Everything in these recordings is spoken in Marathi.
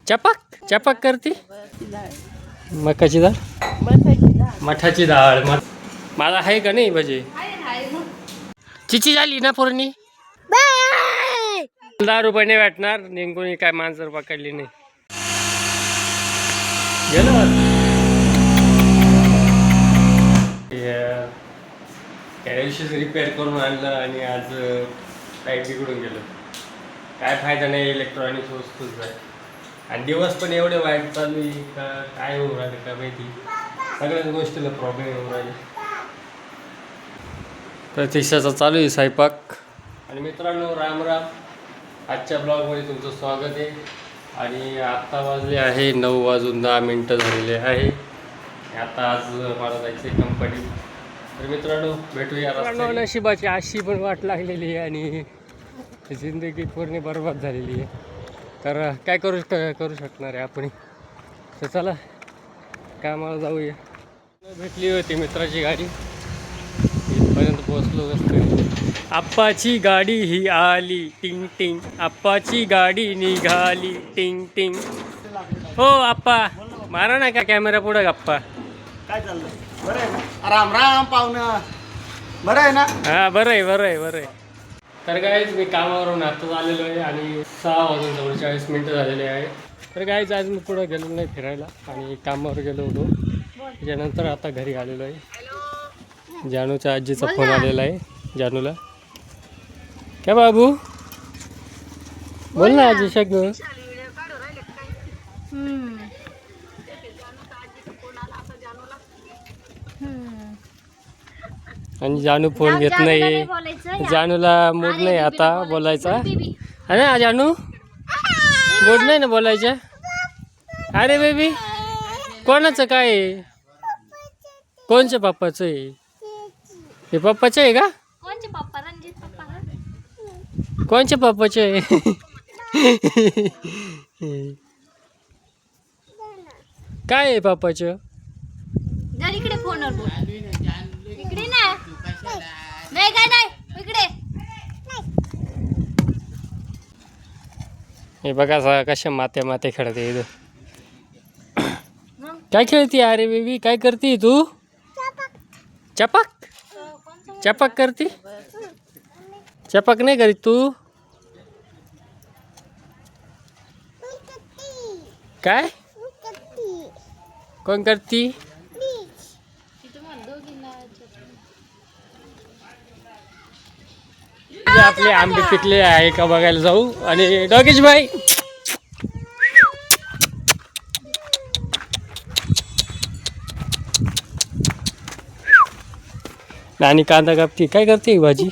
चपाक चपाक करती मकाची डाळ मठाची डाळ मला आहे का नाही भजी चिची झाली ना पूर्णी 10 रुपये नाही भेटणार निघून काय मांजर पकडली नाही गेलो त्या दिवशीच रिपेअर करून आणलं आणि आज लाईट बिघडून गेलं काय फायदा नाही इलेक्ट्रॉनिक वस्तूच आहे आणि दिवस पण एवढे वाईट चालू आहे का काय होऊ राहिले का माहिती सगळ्याच गोष्टीला प्रॉब्लेम होऊ राहिले प्रतीक्षाचा चालू आहे स्वयंपाक आणि मित्रांनो राम राम आजच्या ब्लॉगमध्ये तुमचं स्वागत आहे आणि आत्ता वाजले आहे 9:10 झालेले आहे आता आज मला जायचं आहे कंपनी तर मित्रांनो भेटूया नशिबाची अशी पण वाट लागलेली आहे आणि जिंदगी पूर्ण बरबाद झालेली आहे तर काय करू शकणार आहे आपण तर चला कामाला जाऊया भेटली होती मित्राची गाडी इथपर्यंत पोहोचलो असतो आप्पाची गाडी ही आली टिंग टिंग आप्पाची गाडी निघाली टिंग टिंग हो आप्पा मारा ना का कॅमेरा पुढे गप्पा काय चाललं बरं आहे ना राम राम पाहुणं बरं आहे ना हां बरं आहे तर गाईज मी कामावरून आत्ताच आलेलो आहे आणि 6:40 झालेले आहे तर गाईज आज मी पुढं गेलो नाही फिरायला आणि कामावर गेलो होतो त्याच्यानंतर आता घरी आलेलो आहे जानूच्या आजीचा फोन आलेला आहे जानूला काय बाबू बोल ना आजी शक आणि जानू फोन घेत नाही जानूला मूड नाही आता बोलायचा है ना जानू मूड नाही ना बोलायचं अरे बेबी कोणाचं काय आहे कोणच्या पप्पाचं आहे हे पप्पाचं आहे का कोणच्या पप्पाचं आहे काय आहे पप्पाचं इकडे फोनवर बोल इकडे नाही काय नाही इकडे हे बघा कशा माते खेळते इथं काय खेळती अरे बेबी काय करते तू चपाक करती चपाक नाही करीत तू काय कोण करती आपले आंबे पिकले आहे का बघायला जाऊ आणि डॉगेश भाई आणि कांदा कापती काय करते भाजी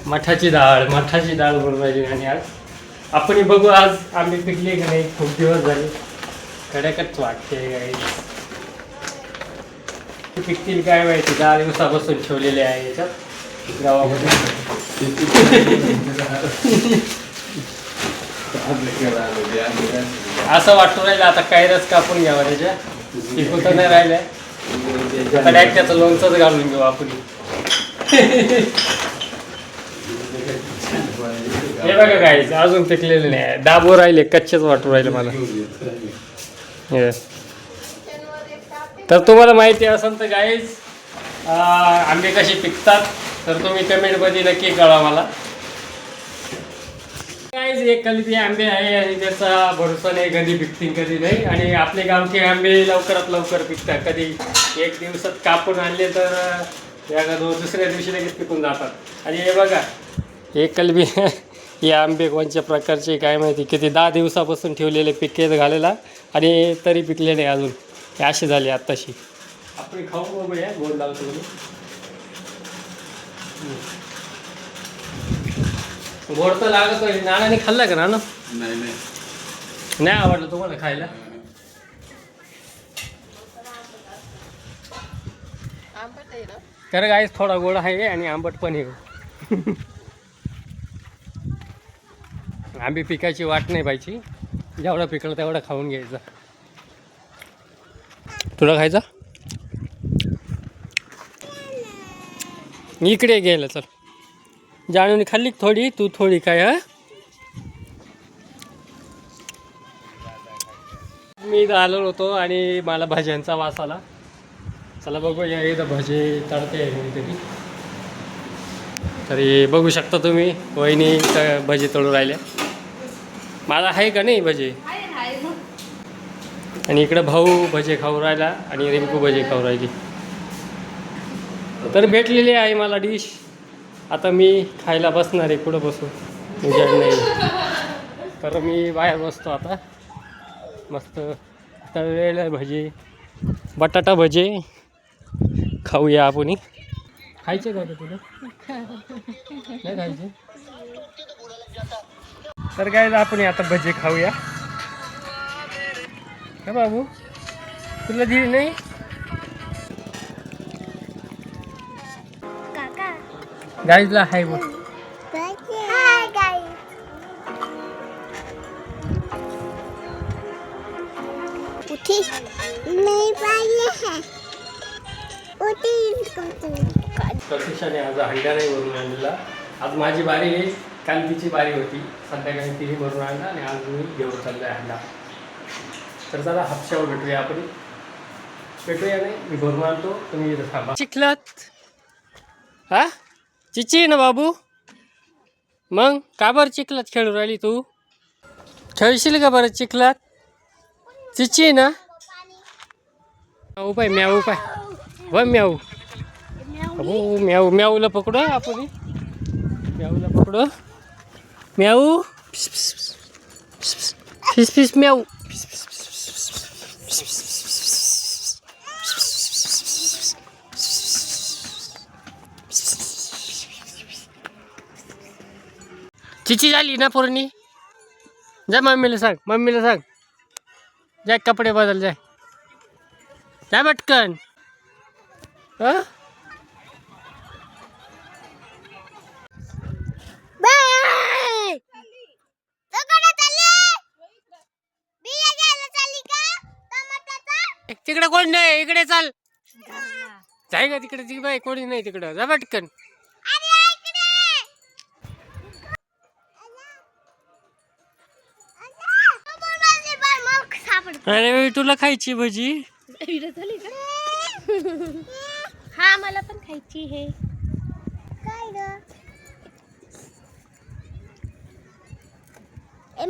मठाची डाळ बनवायची आणि आज आपण बघू आज आंबे पिकले का नाही खूप दिवस झाले कडकच वाटते काही पिकतील काय माहिती 10 दिवसापासून ठेवलेले आहे याच्यात गावामध्ये असं वाटून राहिलं आता काही रस कापून घ्यावा त्याच्या पिकू तर नाही राहिल्या आता डायरेक्ट त्याचं लोणचंच घालून घेऊ आपण हे बघा काहीच अजून पिकलेले नाही दाबो राहिले कच्चेच वाटू राहिले मला तर तुम्हाला माहिती असेल तर गाईज आंबे कसे पिकतात तर तुम्ही कमेंटमध्ये नक्की कळवा मला गाईज एक कलबी आंबे आहे आणि त्याचा भरोसा नाही कधी पिकतील कधी नाही आणि आपले गावठी आंबे लवकरात लवकर पिकतात कधी एक दिवसात कापून आणले तर दुसऱ्या दिवशी लगेच पिकून जातात आणि हे बघा एक कलबी हे आंबे कोणत्या प्रकारचे काय माहिती किती 10 दिवसापासून ठेवलेले पिकेत घालेला आणि तरी पिकले नाही अजून हे अशी झाली आत्ताशी आपण खाऊ बघूया गोड लावतो गोड तर लागत नाही नानाने खाल्ला का नाना नाही आवडलं तुम्हाला खायला तर गाईस थोडा गोड आहे आणि आंबट पण आहे आंबे पिकायची वाट नाही पाहिजे जेवढा पिकलं तेवढा खाऊन घ्यायचा तुला खायचा इकडे घ्यायला चल जानूने खाल्ली थोडी तू थोडी काय हा मी इथं आलो होतो आणि मला भज्यांचा वास आला. चला बघूया इथं भजे तळते आहे कोणीतरी. तरी बघू शकता तुम्ही वहिनी भजे तळू राहिल्या. मला आहे का नाही भजे. आणि इकडं भाऊ भजे खाऊ राहिला आणि रिंकू भजे खाऊ राहिली. तर भेटलेली आहे मला डिश. आता मी खायला बसणार आहे. कुठं बसू उजाड नाही. तर मी बाहेर बसतो आता. मस्त तळलेले भजे बटाटा भजे खाऊया आपण. खायचे का तुला नाही खायचे. तर काय आपण आता भजे खाऊया. का बाबू तुला दिली नाही. गाईजला हाय बघ. प्रतीक्षाने आज हंडा नाही भरून आणलेला. आज माझी बारी आहे. काल तिची बारी होती. संध्याकाळी तिने भरून आणला आणि आज मी घेऊन चाललो आहे हंडा. तर जरा हापशावर भेटूया आपण. भेटूया नाही मी भरून आणतो तुम्ही इथं थांबा. चिखलात हा चिची ना बाबू. मग का बरं चिखलात खेळू राहिली तू. खेळशील का बरं चिखलात. चिची ना उपाय म्याऊ उपाय व म्याऊ. अबो म्याऊ म्याऊला पकडू आपण. म्याऊला पकडू. म्याऊ फिस फिस म्याऊ. चिची झाली ना पूर्णी. जा मम्मीला सांग. मम्मीला सांग जाय कपडे बदल जाय. जाय पटकन. तिकडे कोण नाही. इकडे चाल. जाय का तिकडे. ती बाई कोणी नाही तिकडं. जा पटकन. अरे तुला खायची भजी. हा मला पण खायची आहे.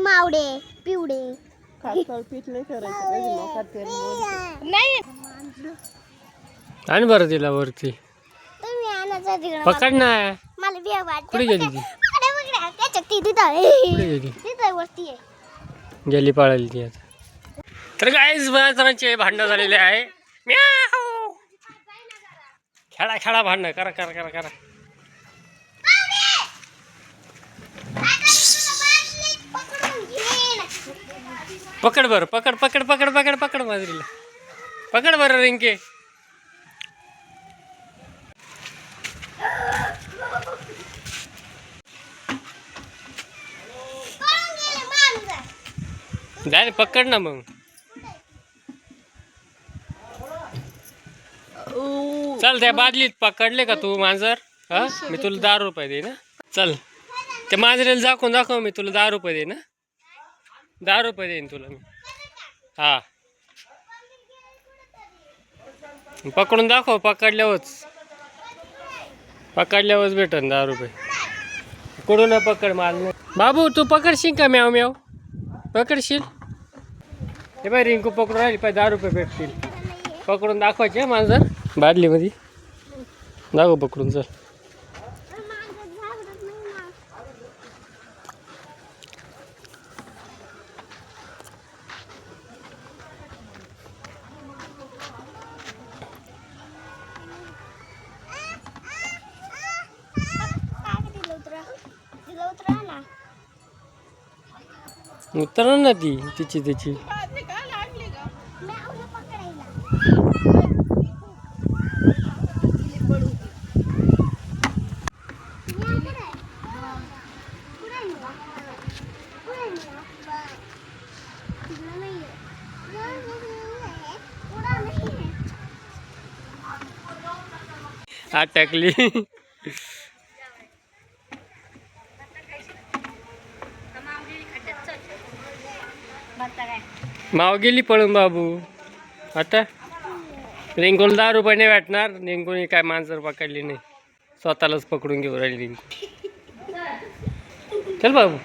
मावडे पिवडे पीठ नाही करायचं. नाही आणि बरं तिला वरती पकड ना. मला बिया वाटते. कुठे गेली ती. तिथं कुठे गेली. वरती आहे. गेली पळाली ती आता. तर गाईज जणांचे भांडणं झालेले आहे. म्याऊ. खेळा खेळा भांडणं करा करा करा करा. पकड बरं पकड पकड पकड पकड पकड माजरीला. पकड बरं रिंके. जाय पकड ना मग. चल त्या बादलीत पकडले का तू मांजर. हा मी तुला 10 रुपये दे ना. चल त्या मांजरेला दाखव मी तुला 10 रुपये दे ना. 10 रुपये देईन तुला मी. हा पकडून दाखव. पकडल्यावरच भेटन 10 रुपये. कुठून पकड माल नाही. बाबू तू पकडशील का म्याव म्याव. पकडशील. हे बाई रिंकू पकडून राहिली. 10 रुपये भेटतील. पकडून दाखवायचे मांजर बादलीमध्ये. दाखव पकडून. चल उतर ना ती तिची. अटकली. माव गेली पळून बाबू. आता रिंकूला 10 रुपये नाही भेटणार. रिंकूने काय मांजर पकडली नाही, स्वतःलाच पकडून घेऊ राहिली रिंकू. चल बाबू.